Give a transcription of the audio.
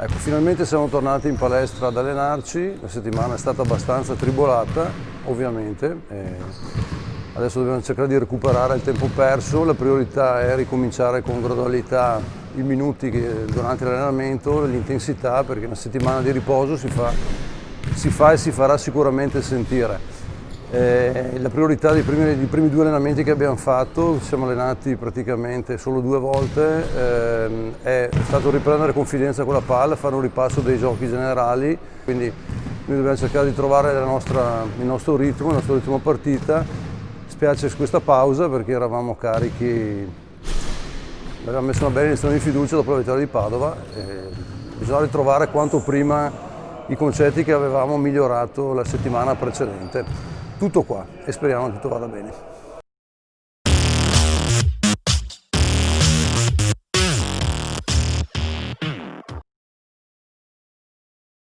Ecco, finalmente siamo tornati in palestra ad allenarci, la settimana è stata abbastanza tribolata, ovviamente. Adesso dobbiamo cercare di recuperare il tempo perso, la priorità è ricominciare con gradualità i minuti durante l'allenamento, l'intensità, perché una settimana di riposo si fa e si farà sicuramente sentire. La priorità dei primi 2 allenamenti che abbiamo fatto, siamo allenati praticamente solo 2 volte, è stato riprendere confidenza con la palla, fare un ripasso dei giochi generali, quindi noi dobbiamo cercare di trovare il nostro ritmo partita. Spiace questa pausa perché eravamo carichi, abbiamo messo una bella iniezione di fiducia dopo la vittoria di Padova, bisogna ritrovare quanto prima i concetti che avevamo migliorato la settimana precedente. Tutto qua e speriamo che tutto vada bene.